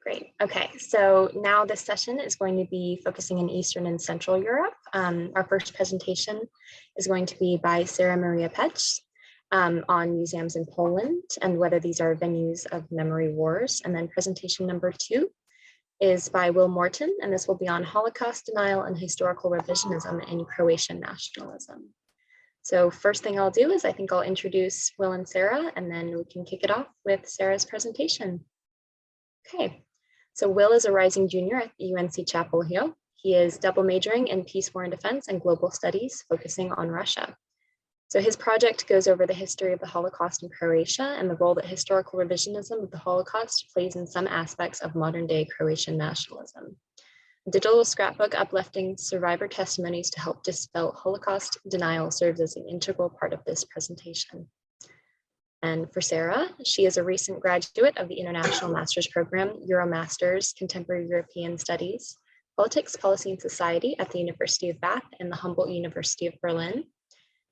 Great. Okay, so now this session is going to be focusing in Eastern and Central Europe. Our first presentation is going to be by Sarah Maria Pech on museums in Poland and whether these are venues of memory wars. And then presentation number 2 is by Will Morton, and this will be on Holocaust denial and historical revisionism in Croatian nationalism. So first thing I'll do is I think I'll introduce Will and Sarah, and then we can kick it off with Sarah's presentation. Okay. So Will is a rising junior at UNC Chapel Hill. He is double majoring in peace, war and defense and global studies, focusing on Russia. So his project goes over the history of the Holocaust in Croatia and the role that historical revisionism of the Holocaust plays in some aspects of modern day Croatian nationalism. A digital scrapbook uplifting survivor testimonies to help dispel Holocaust denial serves as an integral part of this presentation. And for Sarah, she is a recent graduate of the International Master's Program, Euromasters, Contemporary European Studies, Politics, Policy, and Society at the University of Bath and the Humboldt University of Berlin.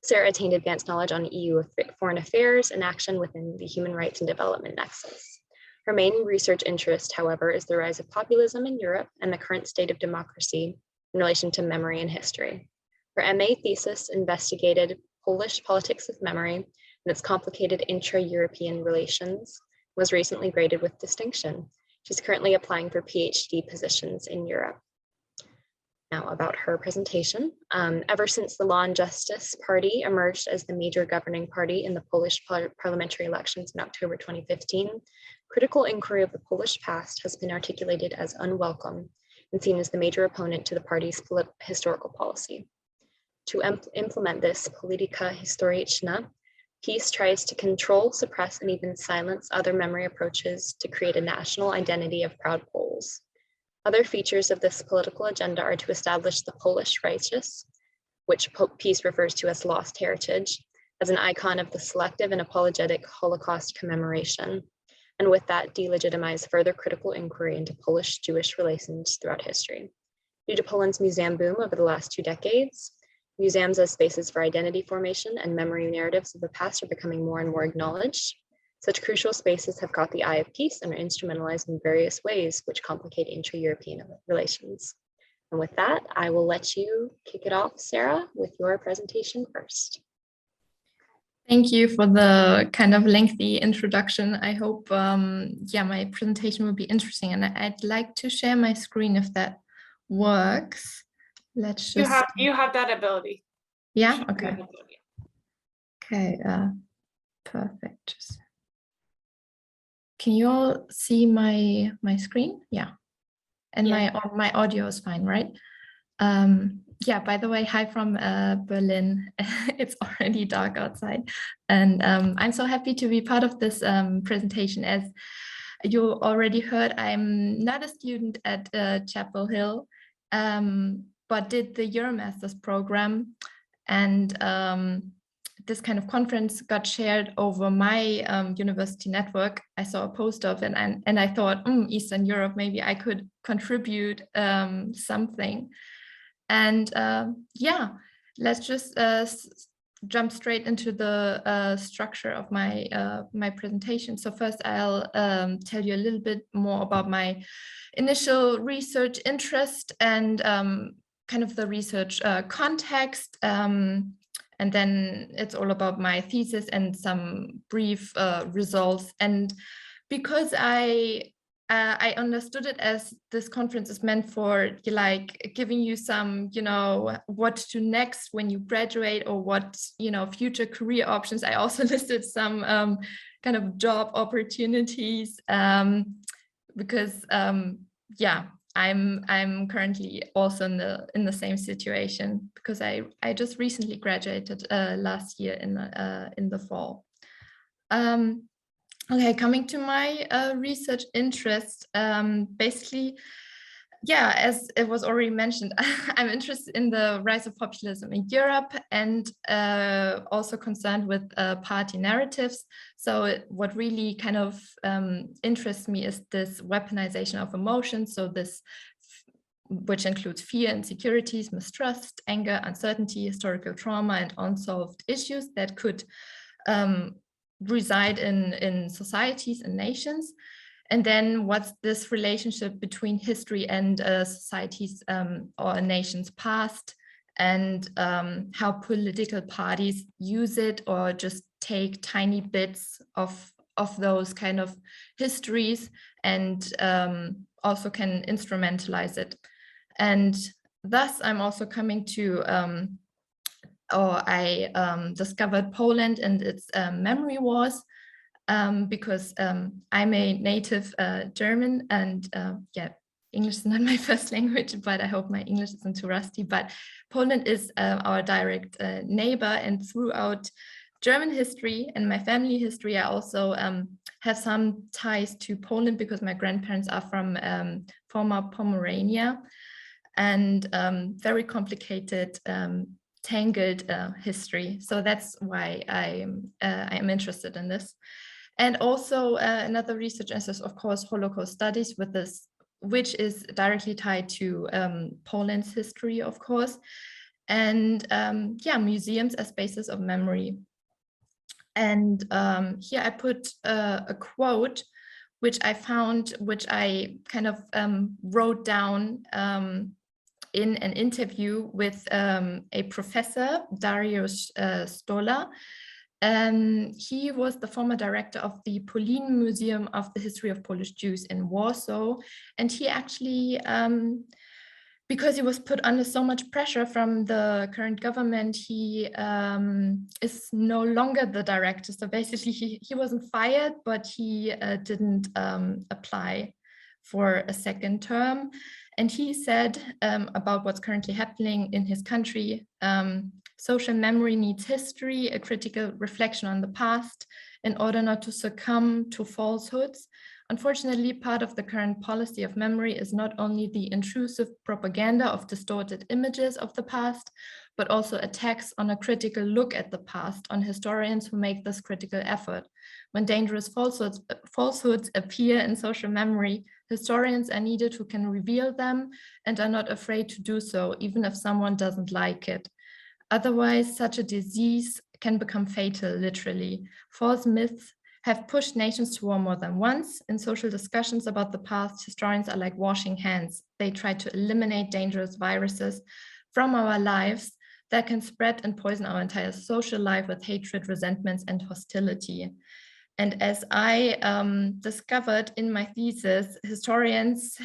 Sarah attained advanced knowledge on EU foreign affairs and action within the human rights and development nexus. Her main research interest, however, is the rise of populism in Europe and the current state of democracy in relation to memory and history. Her MA thesis investigated Polish politics of memory and its complicated intra-European relations, was recently graded with distinction. She's currently applying for PhD positions in Europe. Now about her presentation. Ever since the Law and Justice Party emerged as the major governing party in the Polish parliamentary elections in October 2015, critical inquiry of the Polish past has been articulated as unwelcome and seen as the major opponent to the party's historical policy. To implement this polityka historyczna, PiS tries to control, suppress, and even silence other memory approaches to create a national identity of proud Poles. Other features of this political agenda are to establish the Polish righteous, which PiS refers to as lost heritage, as an icon of the selective and apologetic Holocaust commemoration, and with that delegitimize further critical inquiry into Polish-Jewish relations throughout history. Due to Poland's museum boom over the last 2 decades, museums as spaces for identity formation and memory narratives of the past are becoming more and more acknowledged. Such crucial spaces have caught the eye of PiS and are instrumentalized in various ways which complicate intra-European relations. And with that, I will let you kick it off, Sarah, with your presentation first. Thank you for the kind of lengthy introduction. I hope, my presentation will be interesting, and I'd like to share my screen if that works. Let's just. You have that ability. Yeah. Okay. Okay. Perfect. Can you all see my screen? Yeah. And yeah. my audio is fine, right? By the way, hi from Berlin. It's already dark outside, and I'm so happy to be part of this presentation. As you already heard, I'm not a student at Chapel Hill, but did the Euromasters program, and this kind of conference got shared over my university network. I saw a post of it, and I thought, Eastern Europe, maybe I could contribute something. And let's just jump straight into the structure of my my presentation. So first, I'll tell you a little bit more about my initial research interest and kind of the research context, and then it's all about my thesis and some brief results. And because I understood it as this conference is meant for like giving you some, what to next when you graduate, or what, future career options. I also listed some kind of job opportunities because I'm currently also in the same situation, because I just recently graduated last year in the fall. Okay, coming to my research interest, basically, as it was already mentioned, I'm interested in the rise of populism in Europe, and also concerned with party narratives. So what really kind of interests me is this weaponization of emotions. So this, which includes fear, insecurities, mistrust, anger, uncertainty, historical trauma, and unsolved issues that could reside in societies and nations. And then what's this relationship between history and societies or a nation's past, and how political parties use it or just take tiny bits of those kind of histories and also can instrumentalize it. And thus I'm also coming to, I discovered Poland and its memory wars, because I'm a native German, and yeah, English is not my first language, but I hope my English isn't too rusty. But Poland is our direct neighbor, and throughout German history and my family history, I also have some ties to Poland because my grandparents are from former Pomerania, and very complicated, tangled history. So that's why I am interested in this. And also another research is, of course, Holocaust studies, with this, which is directly tied to Poland's history, of course. And yeah, museums as spaces of memory. And here I put a quote, which I found, which I kind of wrote down in an interview with a professor, Dariusz Stola. He was the former director of the Polin Museum of the History of Polish Jews in Warsaw. And he actually, because he was put under so much pressure from the current government, he is no longer the director. So basically he wasn't fired, but he didn't apply for a second term. And he said about what's currently happening in his country, social memory needs history, a critical reflection on the past, in order not to succumb to falsehoods. Unfortunately, part of the current policy of memory is not only the intrusive propaganda of distorted images of the past, but also attacks on a critical look at the past, on historians who make this critical effort. When dangerous falsehoods appear in social memory, historians are needed who can reveal them and are not afraid to do so, even if someone doesn't like it. Otherwise, such a disease can become fatal, literally. False myths have pushed nations to war more than once. In social discussions about the past, historians are like washing hands. They try to eliminate dangerous viruses from our lives that can spread and poison our entire social life with hatred, resentments, and hostility. And as I discovered in my thesis, historians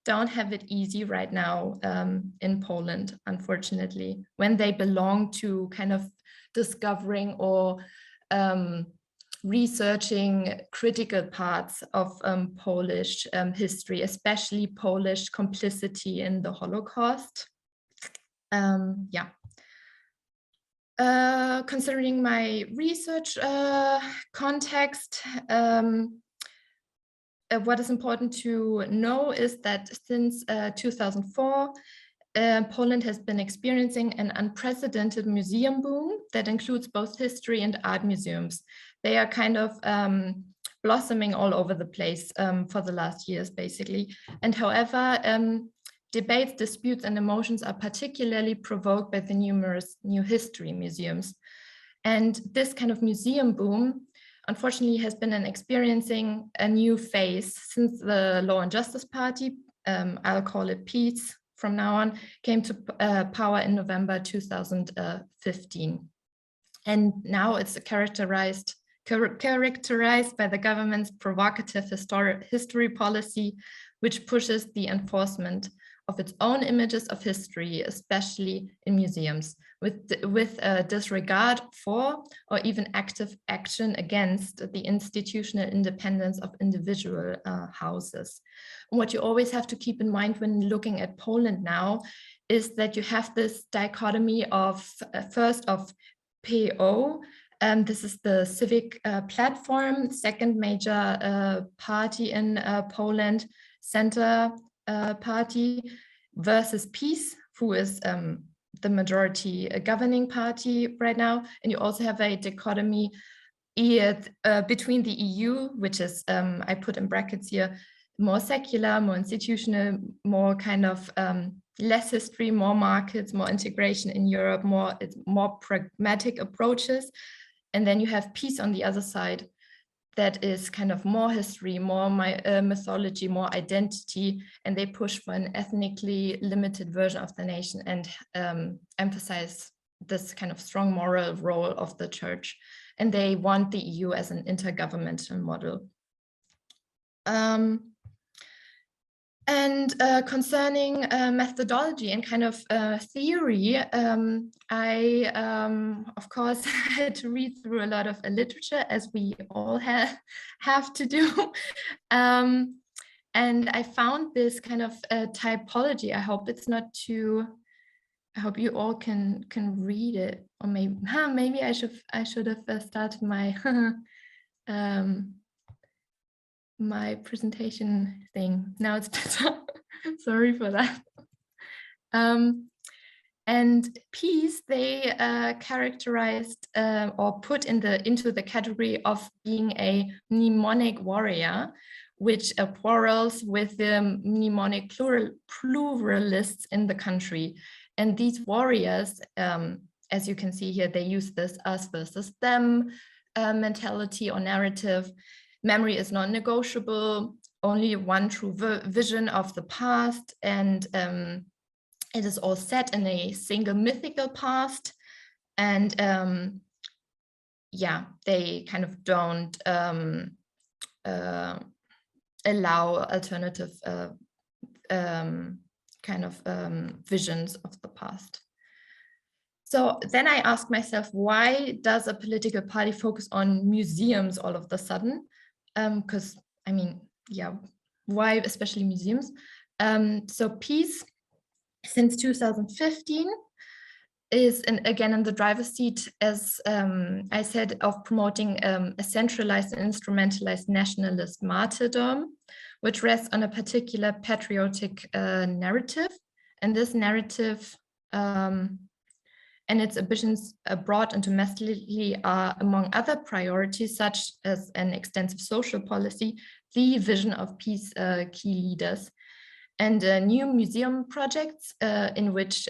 don't have it easy right now in Poland, unfortunately, when they belong to kind of discovering or researching critical parts of Polish history, especially Polish complicity in the Holocaust. Yeah. Considering my research context, what is important to know is that since 2004, Poland has been experiencing an unprecedented museum boom that includes both history and art museums. They are kind of blossoming all over the place for the last years, basically. And however, debates, disputes, and emotions are particularly provoked by the numerous new history museums. And this kind of museum boom, unfortunately, has been experiencing a new phase since the Law and Justice Party, I'll call it PiS from now on, came to power in November 2015. And now it's characterized by the government's provocative history policy, which pushes the enforcement of its own images of history, especially in museums, with disregard for or even active action against the institutional independence of individual houses. And what you always have to keep in mind when looking at Poland now is that you have this dichotomy of first of PO, this is the civic platform, second major party in Poland, Center Party, versus PiS, who is the majority governing party right now. And you also have a dichotomy between the EU, which is, I put in brackets here, more secular, more institutional, more kind of less history, more markets, more integration in Europe, more pragmatic approaches. And then you have PiS on the other side, that is kind of more history, more mythology, more identity, and they push for an ethnically limited version of the nation and emphasize this kind of strong moral role of the church. And they want the EU as an intergovernmental model. Concerning methodology and kind of theory, I, of course, had to read through a lot of literature, as we all have to do. And I found this kind of typology. I hope it's not too, I hope you all can read it, or maybe I should have started my my presentation thing. Now it's better. Sorry for that. And peace, they characterized or put into the category of being a mnemonic warrior, which quarrels with the mnemonic pluralists in the country. And these warriors, as you can see here, they use this us versus them mentality or narrative. Memory is non-negotiable, only one true vision of the past, and it is all set in a single mythical past. And yeah, they kind of don't allow alternative kind of visions of the past. So then I asked myself, why does a political party focus on museums all of a sudden? Because I mean, yeah, why especially museums? So peace, since 2015, is again in the driver's seat, as I said, of promoting a centralized and instrumentalized nationalist martyrdom, which rests on a particular patriotic narrative. And this narrative and its ambitions abroad and domestically are, among other priorities, such as an extensive social policy, the vision of peace key leaders. And new museum projects in which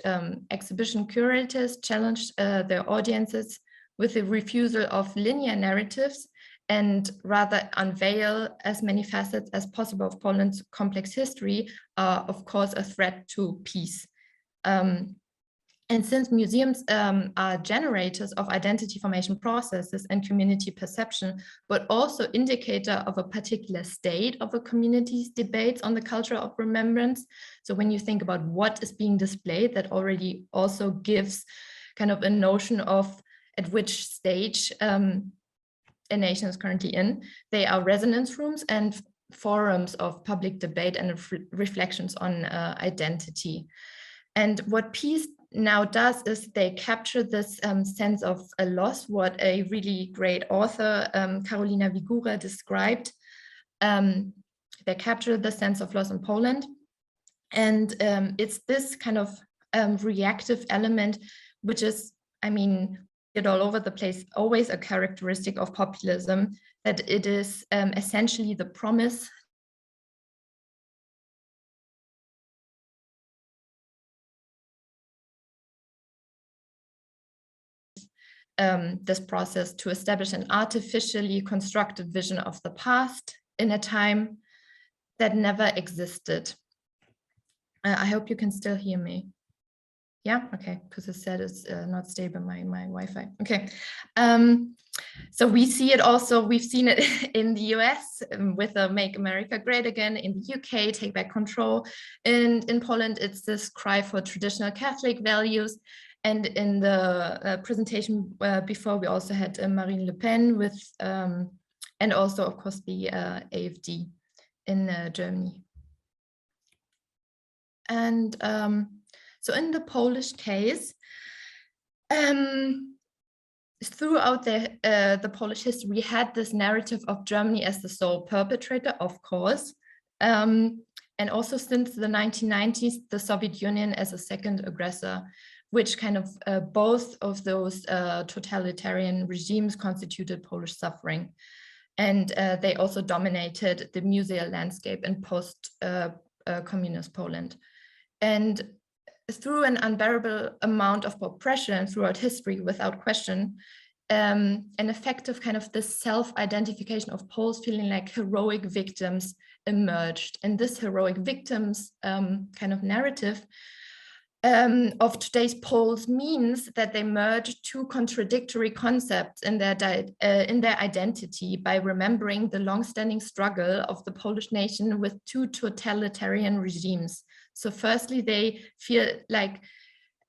exhibition curators challenged their audiences with the refusal of linear narratives and rather unveil as many facets as possible of Poland's complex history are, of course, a threat to peace. And since museums are generators of identity formation processes and community perception, but also indicator of a particular state of a community's debates on the culture of remembrance. So when you think about what is being displayed, that already also gives kind of a notion of at which stage a nation is currently in. They are resonance rooms and forums of public debate and reflections on identity. And what peace now does is they capture this sense of a loss, what a really great author, Karolina Wigura, described. They capture the sense of loss in Poland. And it's this kind of reactive element, which is, I mean, it all over the place, always a characteristic of populism, that it is essentially the promise this process to establish an artificially constructed vision of the past in a time that never existed. I hope you can still hear me. Yeah, okay, because it said it's not stable, my Wi-Fi. Okay, so we see it also, we've seen it in the US with the Make America Great Again, in the UK, Take Back Control. And in Poland, it's this cry for traditional Catholic values. And in the presentation before, we also had Marine Le Pen with, and also, of course, the AfD in Germany. And so in the Polish case, throughout the Polish history, we had this narrative of Germany as the sole perpetrator, of course. And also since the 1990s, the Soviet Union as a second aggressor, which kind of both of those totalitarian regimes constituted Polish suffering. And they also dominated the museal landscape in post-communist Poland. And through an unbearable amount of oppression throughout history, without question, an effect of kind of the self-identification of Poles feeling like heroic victims emerged. And this heroic victims kind of narrative of today's Poles means that they merge two contradictory concepts in their identity by remembering the long-standing struggle of the Polish nation with two totalitarian regimes. So firstly, they feel like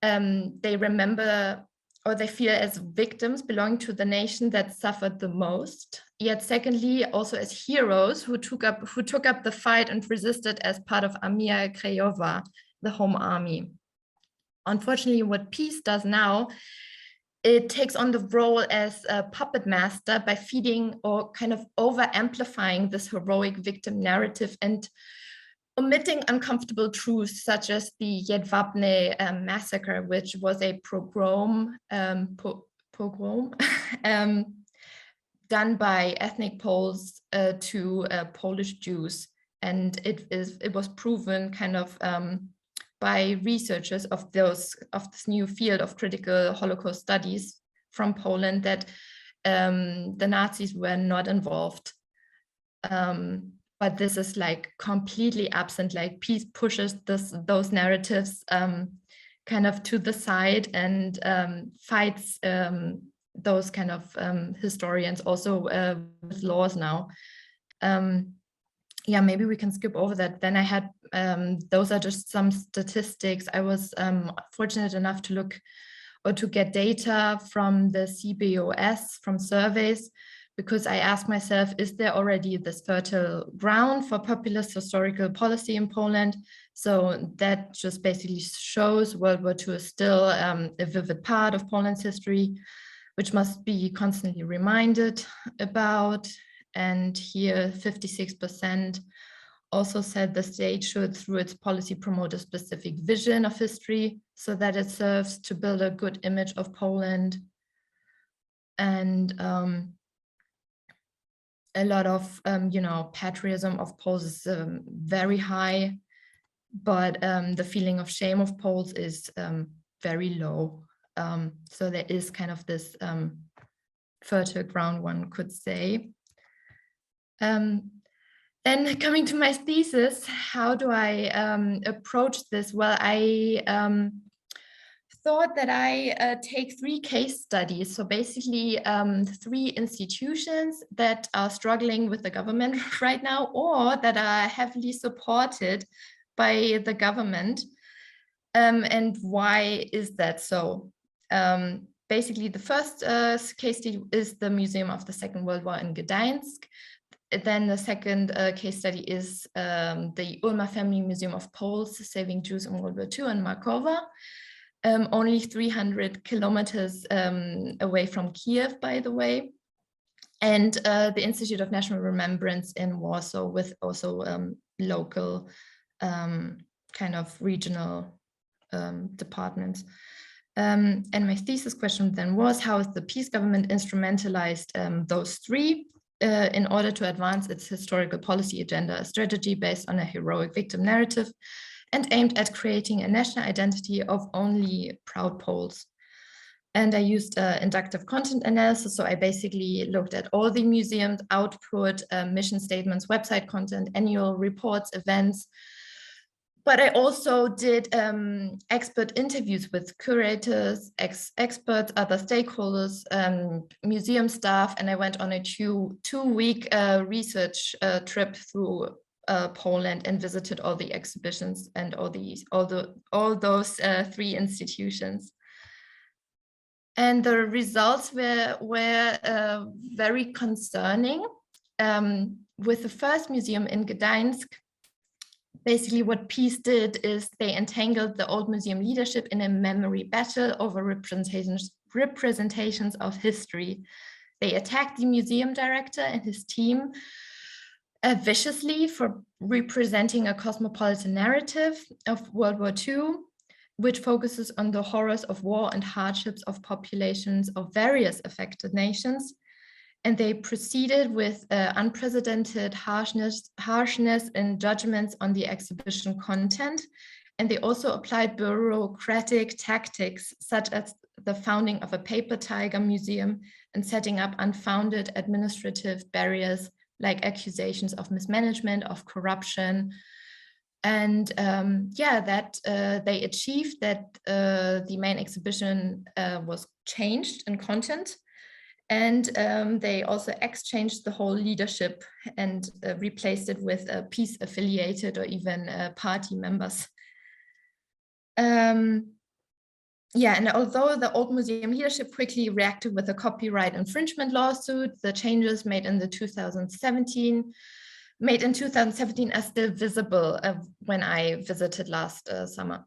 they remember, or they feel as victims belonging to the nation that suffered the most. Yet secondly, also as heroes who took up the fight and resisted as part of Armia Krajowa, the home army. Unfortunately, what peace does now, it takes on the role as a puppet master by feeding or kind of over amplifying this heroic victim narrative and omitting uncomfortable truths such as the Jedwabne massacre, which was a pogrom done by ethnic Poles to Polish Jews. And it was proven kind of by researchers of this new field of critical Holocaust studies from Poland that the Nazis were not involved. But this is like completely absent, like peace pushes those narratives kind of to the side and fights those kind of historians also with laws now. Yeah, maybe we can skip over that. Then I had, those are just some statistics. I was fortunate enough to look or to get data from the CBOS, from surveys, because I asked myself, is there already this fertile ground for populist historical policy in Poland? So that just basically shows World War II is still a vivid part of Poland's history, which must be constantly reminded about. And here 56% also said the state should, through its policy, promote a specific vision of history so that it serves to build a good image of Poland. And a lot of, patriotism of Poles is very high, but the feeling of shame of Poles is very low. So there is kind of this fertile ground, one could say. Then coming to my thesis, how do I approach this? Well, I thought that I take 3 case studies. So basically 3 institutions that are struggling with the government right now, or that are heavily supported by the government. And why is that so? Basically, the first case study is the Museum of the Second World War in Gdańsk. Then the second case study is the Ulmer Family Museum of Poles Saving Jews in World War II in Markowa, only 300 kilometers away from Kiev, by the way. And the Institute of National Remembrance in Warsaw, with also local kind of regional departments. And my thesis question then was, how is the peace government instrumentalized those 3 in order to advance its historical policy agenda, a strategy based on a heroic victim narrative and aimed at creating a national identity of only proud Poles. And I used inductive content analysis. So I basically looked at all the museums' output, mission statements, website content, annual reports, events. But I also did expert interviews with curators, experts, other stakeholders, museum staff, and I went on a two-week research trip through Poland and visited all the exhibitions and all those 3 institutions. And the results were very concerning. With the first museum in Gdańsk, basically what peace did is they entangled the old museum leadership in a memory battle over representations of history. They attacked the museum director and his team viciously for representing a cosmopolitan narrative of World War II, which focuses on the horrors of war and hardships of populations of various affected nations. And they proceeded with unprecedented harshness in judgments on the exhibition content. And they also applied bureaucratic tactics, such as the founding of a paper tiger museum and setting up unfounded administrative barriers like accusations of mismanagement, of corruption. And that they achieved that the main exhibition was changed in content. And they also exchanged the whole leadership and replaced it with peace affiliated or even party members. And although the old museum leadership quickly reacted with a copyright infringement lawsuit, the changes made in 2017 are still visible when I visited last summer.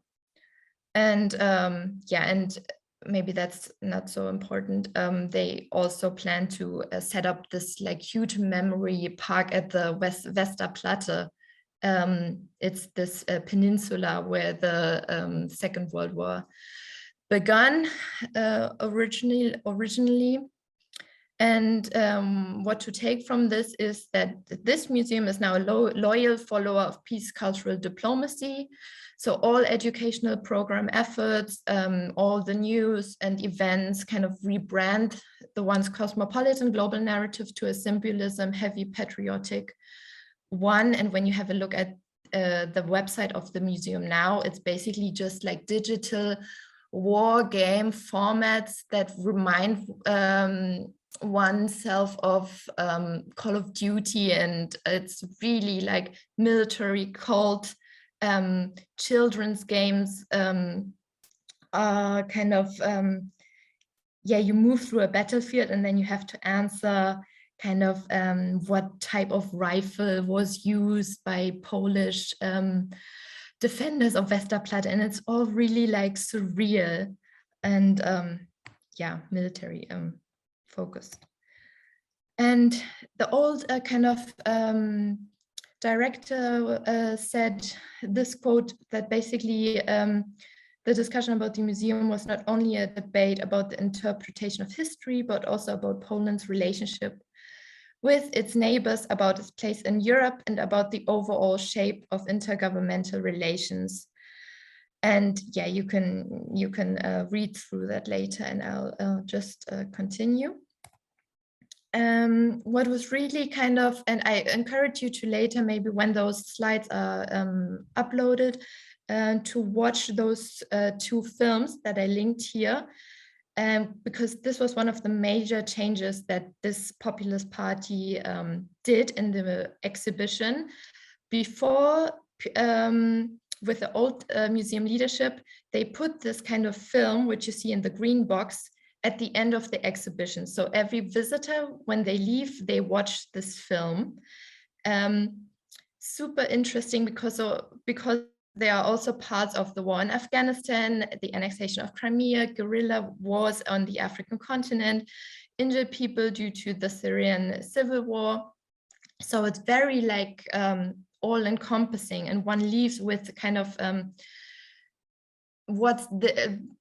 And and maybe that's not so important. They also plan to set up this like huge memory park at the Westerplatte. It's this peninsula where the Second World War begun originally. And what to take from this is that this museum is now a loyal follower of peace cultural diplomacy. So all educational program efforts, all the news and events kind of rebrand the once cosmopolitan global narrative to a symbolism heavy patriotic one. And when you have a look at the website of the museum now, it's basically just like digital war game formats that remind oneself of Call of Duty, and it's really like military cult children's games are kind of you move through a battlefield and then you have to answer kind of what type of rifle was used by Polish defenders of Westerplatte, and it's all really like surreal and military focused. And the old kind of director said this quote, that basically the discussion about the museum was not only a debate about the interpretation of history, but also about Poland's relationship with its neighbors, about its place in Europe, and about the overall shape of intergovernmental relations. And you can read through that later, and I'll just continue. What was really kind of, and I encourage you to later, maybe when those slides are uploaded, to watch those two films that I linked here, because this was one of the major changes that this populist party did in the exhibition. Before, with the old museum leadership, they put this kind of film, which you see in the green box, at the end of the exhibition. So every visitor, when they leave, they watch this film. Super interesting because there are also parts of the war in Afghanistan, the annexation of Crimea, guerrilla wars on the African continent, injured people due to the Syrian civil war. So it's very like all-encompassing, and one leaves with kind of what's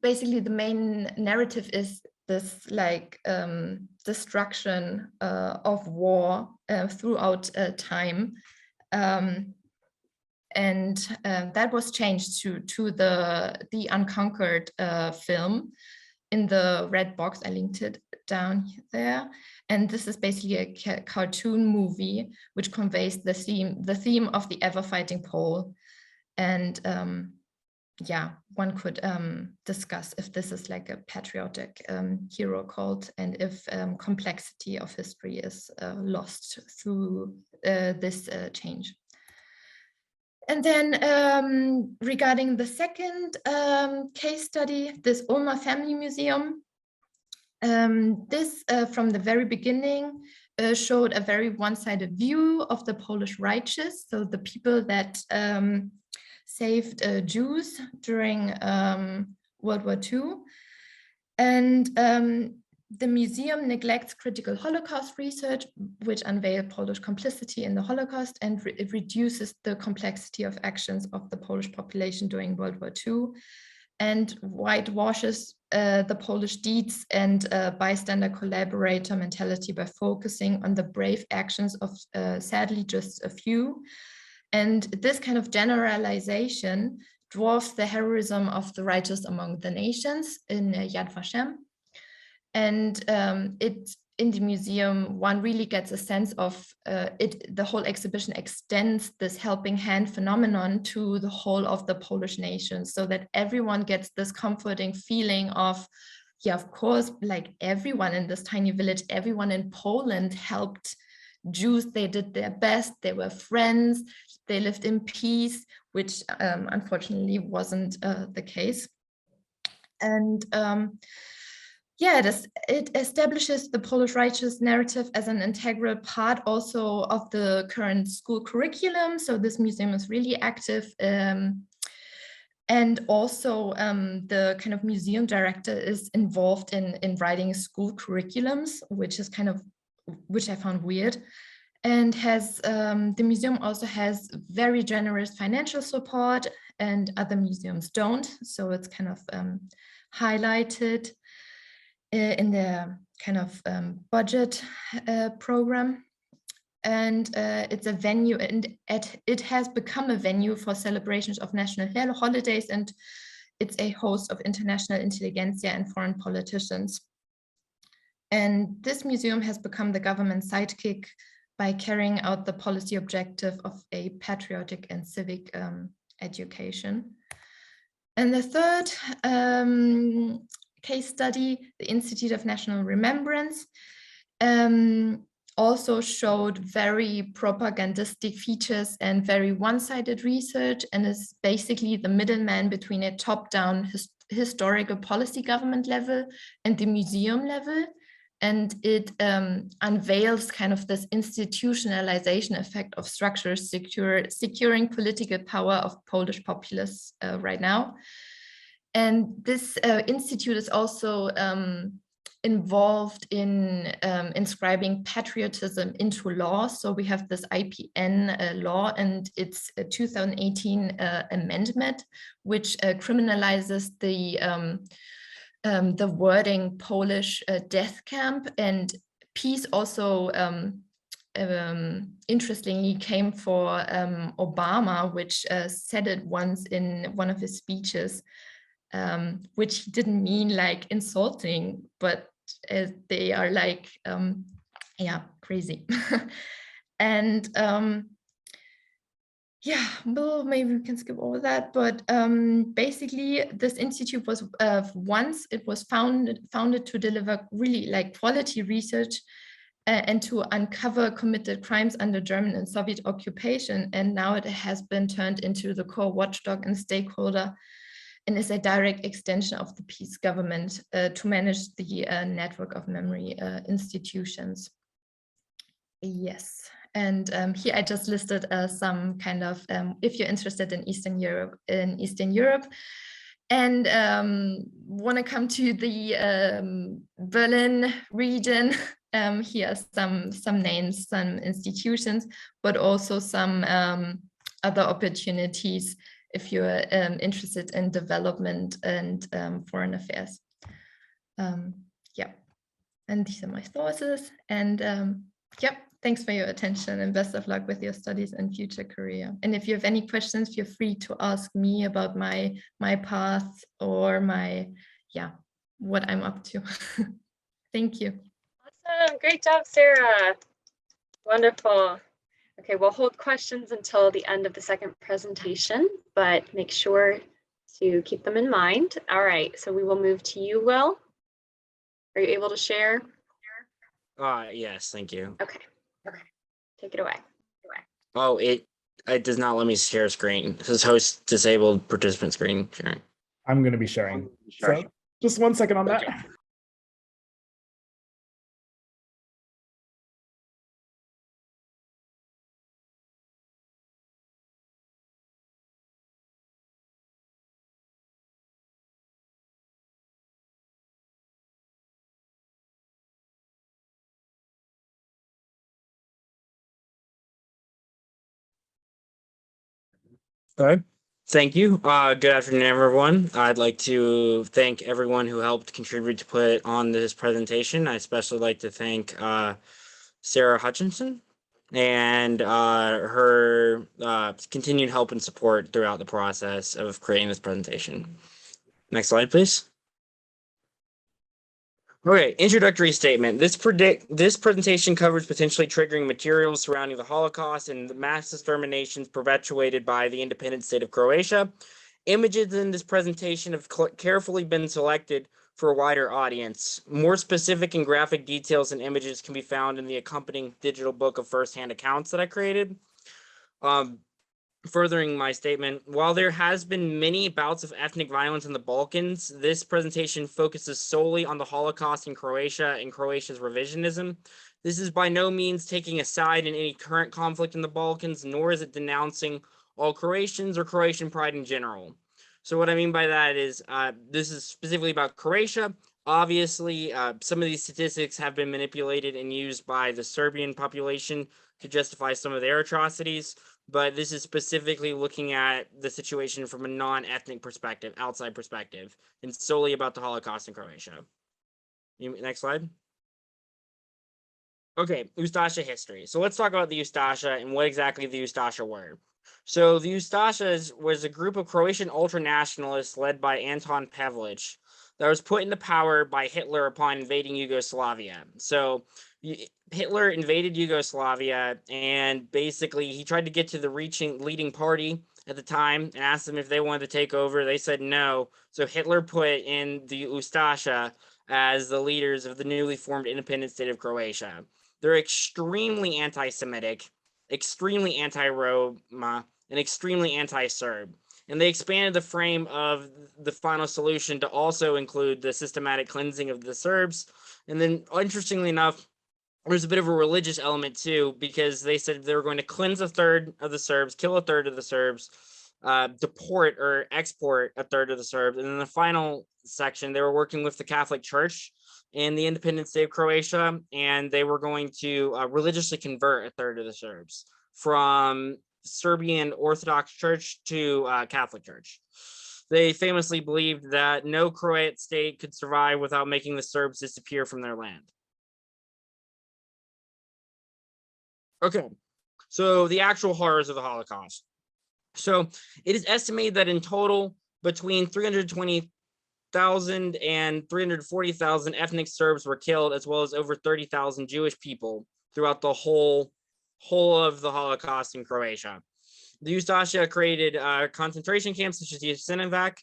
basically the main narrative is this like destruction of war throughout time. And that was changed to the Unconquered film in the red box. I linked it down there. And this is basically a cartoon movie which conveys the theme of the ever-fighting Pole. And one could discuss if this is like a patriotic hero cult, and if complexity of history is lost through this change. And then regarding the second case study, this Ulmer Family Museum, this from the very beginning showed a very one-sided view of the Polish righteous, so the people that saved Jews during World War II. And the museum neglects critical Holocaust research, which unveiled Polish complicity in the Holocaust, and it reduces the complexity of actions of the Polish population during World War II, and whitewashes the Polish deeds and bystander collaborator mentality by focusing on the brave actions of sadly just a few. And this kind of generalization dwarfs the heroism of the righteous among the nations in Yad Vashem. And in the museum, one really gets a sense of the whole exhibition extends this helping hand phenomenon to the whole of the Polish nation, so that everyone gets this comforting feeling of, yeah, of course, like everyone in this tiny village, everyone in Poland helped Jews. They did their best, they were friends, they lived in peace, which unfortunately wasn't the case. And yeah, it establishes the Polish righteous narrative as an integral part also of the current school curriculum. So this museum is really active. And also the kind of museum director is involved in writing school curriculums, which I found weird. And the museum also has very generous financial support, and other museums don't. So it's kind of highlighted in their kind of budget program. And it's a venue, and it has become a venue for celebrations of national holidays, and it's a host of international intelligentsia and foreign politicians. And this museum has become the government sidekick by carrying out the policy objective of a patriotic and civic education. And the third case study, the Institute of National Remembrance, also showed very propagandistic features and very one-sided research, and is basically the middleman between a top-down historical policy government level and the museum level. And it unveils kind of this institutionalization effect of structures securing political power of Polish populace right now. And this institute is also involved in inscribing patriotism into law. So we have this IPN law and its 2018 amendment, which criminalizes the wording Polish death camp. And peace also interestingly came for Obama, which said it once in one of his speeches, which he didn't mean like insulting, but they are like, yeah, crazy. And yeah, well, maybe we can skip over that, but basically this institute was once it was founded to deliver really like quality research and to uncover committed crimes under German and Soviet occupation. And now it has been turned into the core watchdog and stakeholder, and is a direct extension of the peace government to manage the network of memory institutions. Yes. And here I just listed some kind of, if you're interested in Eastern Europe, and want to come to the Berlin region, here are some names, some institutions, but also some other opportunities if you're interested in development and foreign affairs. Yeah, and these are my sources. And yep. Thanks for your attention and best of luck with your studies and future career. And if you have any questions, feel free to ask me about my path or what I'm up to. Thank you. Awesome, great job, Sarah. Wonderful. Okay, we'll hold questions until the end of the second presentation, but make sure to keep them in mind. All right, so we will move to you, Will. Are you able to share? Yes, thank you. Okay. Okay, take it away. Oh, it does not let me share screen. It says host disabled participant screen sharing. I'm going to be sharing. So just 1 second on that. Okay. All right. Thank you. Good afternoon, everyone. I'd like to thank everyone who helped contribute to put on this presentation. I especially like to thank Sarah Hutchinson and her continued help and support throughout the process of creating this presentation. Next slide, please. Okay, introductory statement. This presentation covers potentially triggering materials surrounding the Holocaust and the mass exterminations perpetuated by the independent state of Croatia. Images in this presentation have carefully been selected for a wider audience. More specific and graphic details and images can be found in the accompanying digital book of firsthand accounts that I created. Furthering my statement, while there has been many bouts of ethnic violence in the Balkans, this presentation focuses solely on the Holocaust in Croatia and Croatia's revisionism. This is by no means taking a side in any current conflict in the Balkans, nor is it denouncing all Croatians or Croatian pride in general. So what I mean by that is this is specifically about Croatia. Obviously, some of these statistics have been manipulated and used by the Serbian population to justify some of their atrocities, but this is specifically looking at the situation from a non-ethnic perspective, outside perspective, and solely about the Holocaust in Croatia. Next slide. Okay, Ustasha history. So let's talk about the Ustasha and what exactly the Ustasha were. So the Ustashas was a group of Croatian ultranationalists led by Anton Pavelić that was put into power by Hitler upon invading Yugoslavia. So Hitler invaded Yugoslavia, and basically he tried to get to the leading party at the time and asked them if they wanted to take over. They said no. So Hitler put in the Ustasha as the leaders of the newly formed independent state of Croatia. They're extremely anti-Semitic, extremely anti-Roma, and extremely anti-Serb. And they expanded the frame of the final solution to also include the systematic cleansing of the Serbs. And then, interestingly enough, there's a bit of a religious element too, because they said they were going to cleanse a third of the Serbs, kill a third of the Serbs, deport or export a third of the Serbs. And in the final section, they were working with the Catholic Church in the independent state of Croatia, and they were going to religiously convert a third of the Serbs from Serbian Orthodox Church to Catholic Church. They famously believed that no Croat state could survive without making the Serbs disappear from their land. Okay, so the actual horrors of the Holocaust. So it is estimated that in total, between 320,000 and 340,000 ethnic Serbs were killed, as well as over 30,000 Jewish people throughout the whole of the Holocaust in Croatia. The Ustasha created concentration camps such as Jasenovac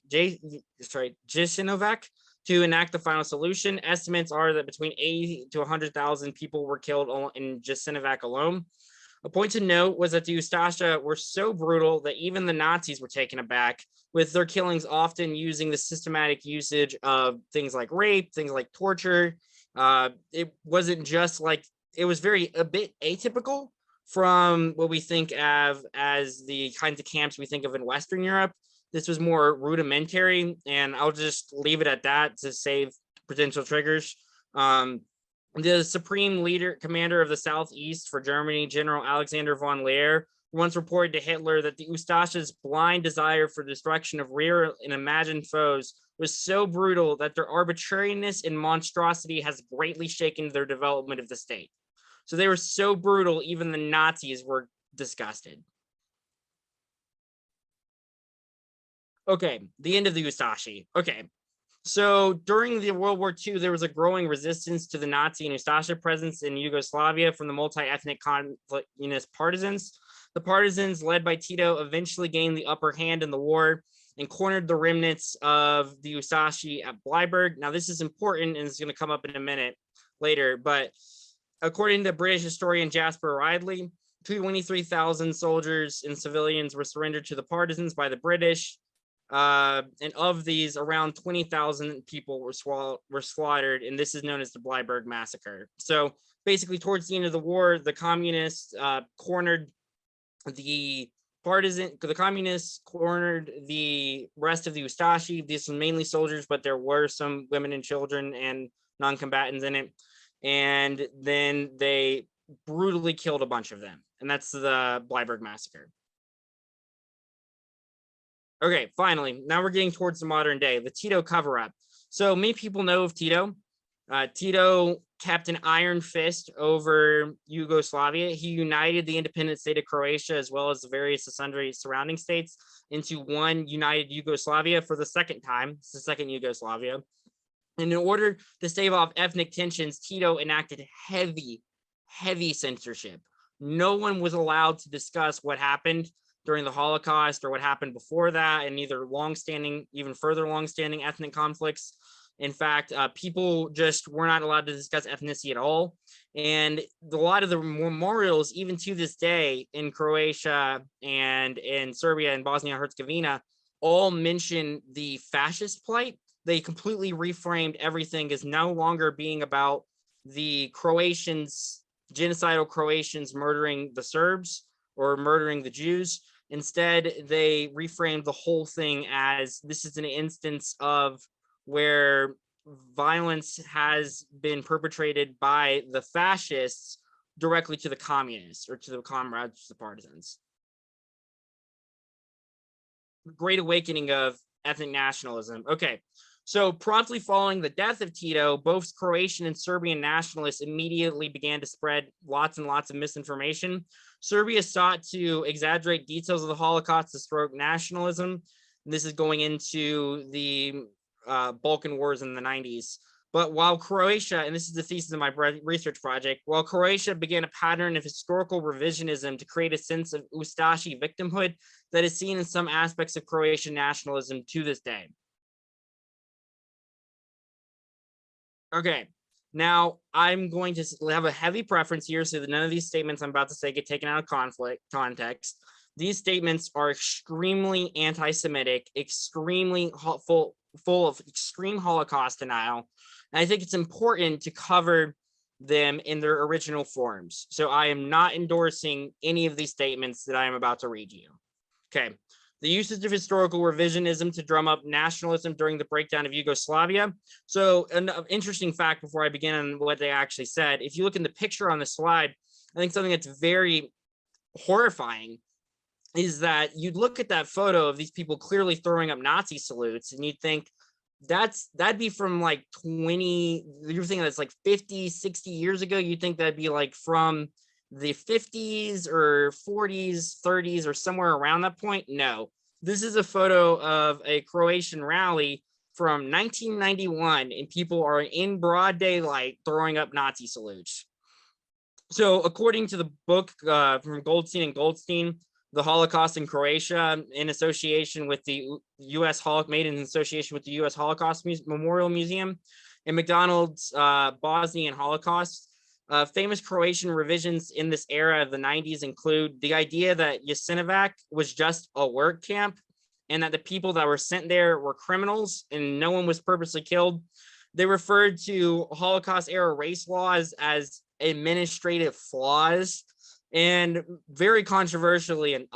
to enact the final solution. Estimates are that between 80 to 100,000 people were killed in Jasenovac alone. A point to note was that the Ustasha were so brutal that even the Nazis were taken aback, with their killings often using the systematic usage of things like rape, things like torture. It wasn't just like, it was a bit atypical from what we think of as the kinds of camps we think of in Western Europe. This was more rudimentary, and I'll just leave it at that to save potential triggers. The supreme commander of the Southeast for Germany, General Alexander von Leer, once reported to Hitler that the Ustasha's blind desire for destruction of real and imagined foes was so brutal that their arbitrariness and monstrosity has greatly shaken their development of the state. So they were so brutal, even the Nazis were disgusted. Okay, the end of the Ustashi. Okay, so during the World War II, there was a growing resistance to the Nazi and Ustasha presence in Yugoslavia from the multi-ethnic conflictionist partisans. The partisans, led by Tito, eventually gained the upper hand in the war and cornered the remnants of the Ustashi at Bleiburg. Now, this is important, and it's going to come up in a minute later, but according to British historian Jasper Ridley, 23,000 soldiers and civilians were surrendered to the partisans by the British. And of these, around 20,000 people were slaughtered, and this is known as the Bleiburg Massacre. So basically, towards the end of the war, the communists cornered the rest of the Ustashi. These were mainly soldiers, but there were some women and children and non-combatants in it. And then they brutally killed a bunch of them, and that's the Bleiburg Massacre. Okay, finally, now we're getting towards the modern day, the Tito Coverup. So many people know of Tito. Tito kept an iron fist over Yugoslavia. He united the independent state of Croatia as well as the various sundry surrounding states into one united Yugoslavia for the second time. It's the second Yugoslavia. And in order to stave off ethnic tensions, Tito enacted heavy censorship. No one was allowed to discuss what happened during the Holocaust or what happened before that, and either longstanding, even further longstanding ethnic conflicts. In fact, people just were not allowed to discuss ethnicity at all. And a lot of the memorials, even to this day in Croatia and in Serbia and Bosnia and Herzegovina, all mention the fascist plight. They completely reframed everything as no longer being about the Croatians, genocidal Croatians murdering the Serbs or murdering the Jews. Instead, they reframed the whole thing as this is an instance of where violence has been perpetrated by the fascists directly to the communists or to the comrades, the partisans. Great awakening of ethnic nationalism. Okay, so promptly following the death of Tito, both Croatian and Serbian nationalists immediately began to spread lots and lots of misinformation. Serbia sought to exaggerate details of the Holocaust to stroke nationalism. This is going into the Balkan Wars in the 90s. But while Croatia, and this is the thesis of my research project, while Croatia began a pattern of historical revisionism to create a sense of Ustashi victimhood that is seen in some aspects of Croatian nationalism to this day. Okay, now I'm going to have a heavy preference here so that none of these statements I'm about to say get taken out of context. These statements are extremely anti-Semitic, extremely full of extreme Holocaust denial. And I think it's important to cover them in their original forms. So I am not endorsing any of these statements that I am about to read you. Okay. The usage of historical revisionism to drum up nationalism during the breakdown of Yugoslavia. So an interesting fact before I begin on what they actually said, if you look in the picture on the slide, I think something that's very horrifying is that you'd look at that photo of these people clearly throwing up Nazi salutes and you'd think that'd be from like 20, you're thinking that's like 50, 60 years ago. You'd think that'd be like from the 50s or 40s, 30s, or somewhere around that point. No, this is a photo of a Croatian rally from 1991 and people are in broad daylight throwing up Nazi salutes. So according to the book from Goldstein and Goldstein, The Holocaust in Croatia, in association with the U.S. made in association with the U.S. Holocaust Memorial Museum, and McDonald's Bosnian Holocaust. Famous Croatian revisions in this era of the 90s include the idea that Jasenovac was just a work camp and that the people that were sent there were criminals and no one was purposely killed. They referred to Holocaust-era race laws as administrative flaws. And very controversially and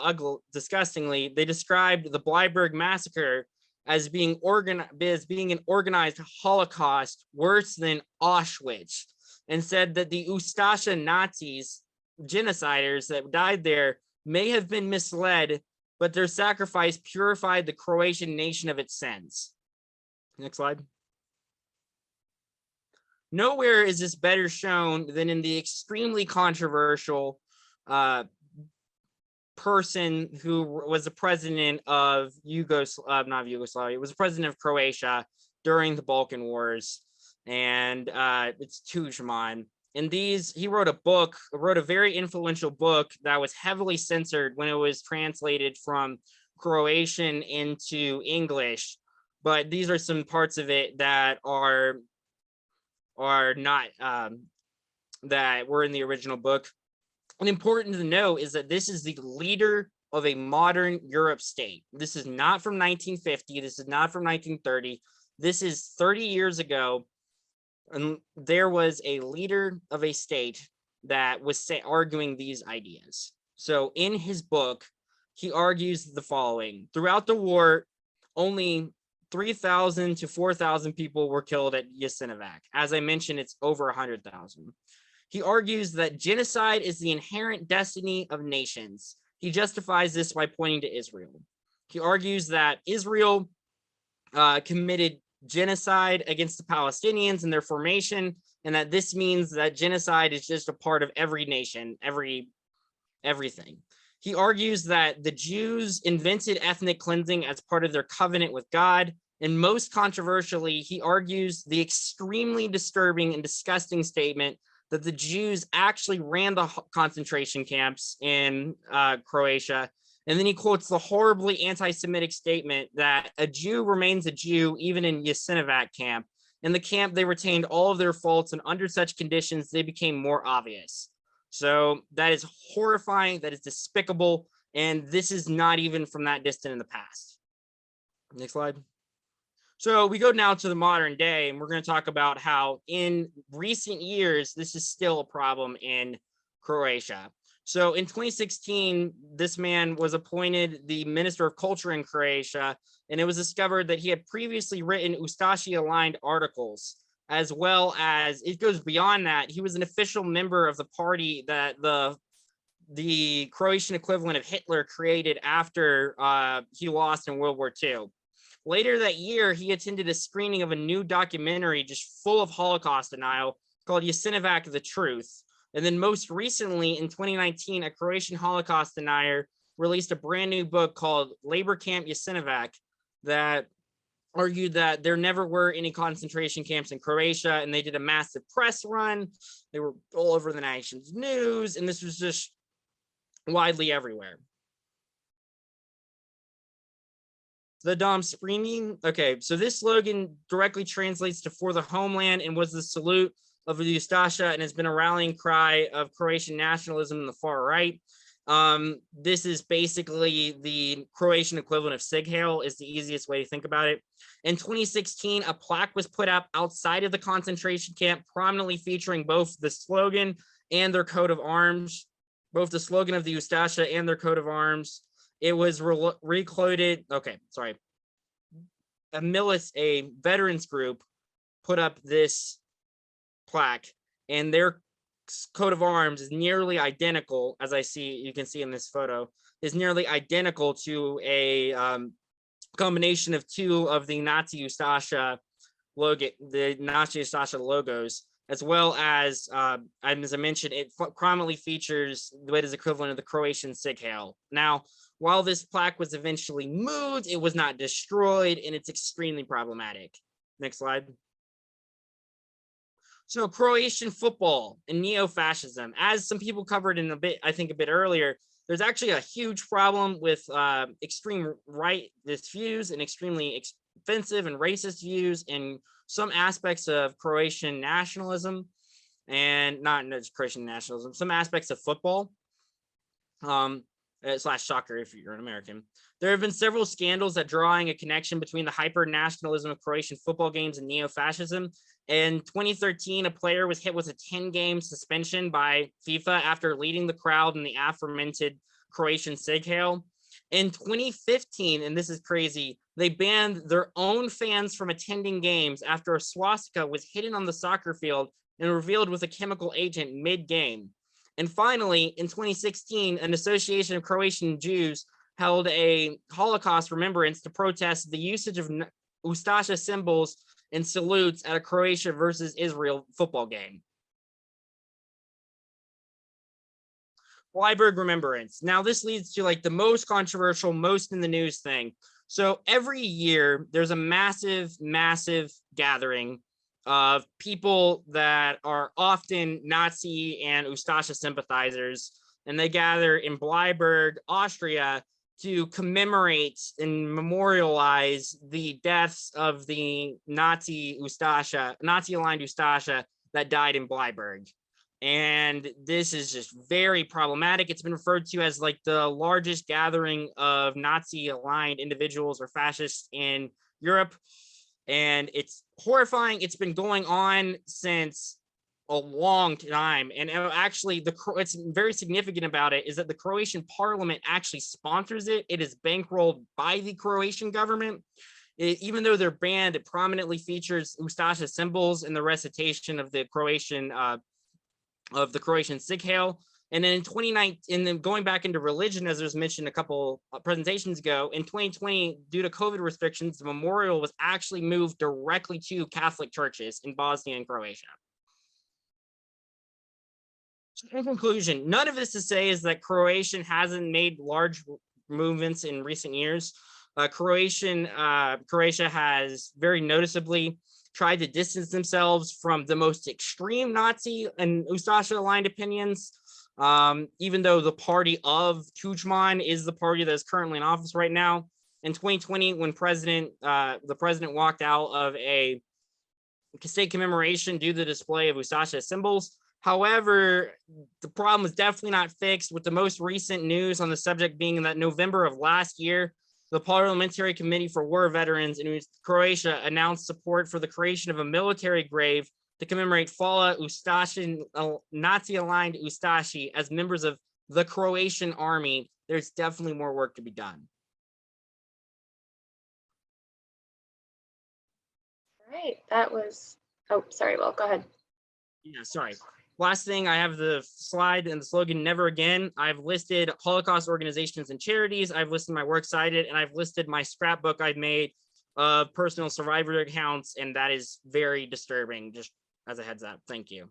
disgustingly, they described the Bleiburg massacre as being an organized Holocaust worse than Auschwitz, and said that the Ustasha Nazis, genociders that died there, may have been misled, but their sacrifice purified the Croatian nation of its sins. Next slide. Nowhere is this better shown than in the extremely controversial person who was the president of Yugoslavia, was the president of Croatia during the Balkan Wars, and it's Tudjman. In these, he wrote a very influential book that was heavily censored when it was translated from Croatian into English. But these are some parts of it that are not that were in the original book. And important to know is that this is the leader of a modern Europe state. This is not from 1950. This is not from 1930. This is 30 years ago. And there was a leader of a state that was arguing these ideas. So in his book, he argues the following. Throughout the war, only 3,000 to 4,000 people were killed at Jasenovac. As I mentioned, it's over 100,000. He argues that genocide is the inherent destiny of nations. He justifies this by pointing to Israel. He argues that Israel committed genocide against the Palestinians and their formation, and that this means that genocide is just a part of every nation, everything. He argues that the Jews invented ethnic cleansing as part of their covenant with God. And most controversially, he argues the extremely disturbing and disgusting statement that the Jews actually ran the concentration camps in Croatia. And then he quotes the horribly anti-Semitic statement that a Jew remains a Jew even in Jasenovac camp. In the camp, they retained all of their faults, and under such conditions, they became more obvious. So that is horrifying, that is despicable, and this is not even from that distant in the past. Next slide. So we go now to the modern day, and we're going to talk about how in recent years, this is still a problem in Croatia. So in 2016, this man was appointed the Minister of Culture in Croatia, and it was discovered that he had previously written Ustashi-aligned articles, as well as, it goes beyond that, he was an official member of the party that the Croatian equivalent of Hitler created after he lost in World War II. Later that year, he attended a screening of a new documentary just full of Holocaust denial called Jasenovac: The Truth. And then most recently in 2019, a Croatian Holocaust denier released a brand new book called Labor Camp Jasenovac that argued that there never were any concentration camps in Croatia, and they did a massive press run. They were all over the nation's news, and this was just widely everywhere. The Dom screening. Okay, so this slogan directly translates to "For the Homeland" and was the salute of the Ustasha, and has been a rallying cry of Croatian nationalism in the far right. This is basically the Croatian equivalent of Sig Heil, is the easiest way to think about it. In 2016, a plaque was put up outside of the concentration camp, prominently featuring both the slogan and their coat of arms, both the slogan of the Ustasha and their coat of arms. It was recloaded. Okay, sorry. A veterans group put up this plaque, and their coat of arms is nearly identical, as you can see in this photo, is nearly identical to a combination of two of the Nazi Ustasha logo, the Nazi Ustasha logos, as well as I mentioned, it prominently features what is equivalent of the Croatian Sig Heil. Now, while this plaque was eventually moved, it was not destroyed, and it's extremely problematic. Next slide. So Croatian football and neo-fascism, as some people covered in a bit earlier, there's actually a huge problem with extreme rightist views and extremely offensive and racist views in some aspects of Croatian nationalism, and not just Croatian nationalism, some aspects of football. / soccer if you're an American. There have been several scandals that drawing a connection between the hyper-nationalism of Croatian football games and neo-fascism. In 2013, a player was hit with a 10-game suspension by FIFA after leading the crowd in the aforementioned Croatian Sig Heil. In 2015, and this is crazy, they banned their own fans from attending games after a swastika was hidden on the soccer field and revealed with a chemical agent mid-game. And finally, in 2016, an association of Croatian Jews held a Holocaust remembrance to protest the usage of Ustasha symbols and salutes at a Croatia versus Israel football game. Bleiburg Remembrance. Now, this leads to like the most controversial, most in the news thing. So every year, there's a massive, massive gathering of people that are often Nazi and Ustasha sympathizers, and they gather in Bleiburg, Austria, to commemorate and memorialize the deaths of the Nazi-aligned Ustasha that died in Bleiburg. And this is just very problematic. It's been referred to as like the largest gathering of Nazi-aligned individuals or fascists in Europe. And it's horrifying. It's been going on since a long time. And actually, what's very significant about it is that the Croatian parliament actually sponsors it. It is bankrolled by the Croatian government. Even though they're banned, it prominently features Ustasha symbols in the recitation of the Croatian Sig Heil. And then in 2019, and then going back into religion, as was mentioned a couple presentations ago, in 2020, due to COVID restrictions, the memorial was actually moved directly to Catholic churches in Bosnia and Croatia. So in conclusion, none of this to say is that Croatian hasn't made large movements in recent years. Croatia has very noticeably tried to distance themselves from the most extreme Nazi and Ustasha aligned opinions. Even though the party of Tudjman is the party that is currently in office right now. In 2020, when the president walked out of a state commemoration due to the display of Ustasha symbols. However, the problem was definitely not fixed, with the most recent news on the subject being that November of last year, the Parliamentary Committee for War Veterans in Croatia announced support for the creation of a military grave to commemorate fallen Ustashan, Nazi-aligned Ustashi as members of the Croatian army. There's definitely more work to be done. All right, that was, oh, sorry, Will, go ahead. Yeah, sorry. Last thing, I have the slide and the slogan, never again. I've listed Holocaust organizations and charities. I've listed my works cited, and I've listed my scrapbook I've made of personal survivor accounts, and that is very disturbing, just as a heads up. Thank you.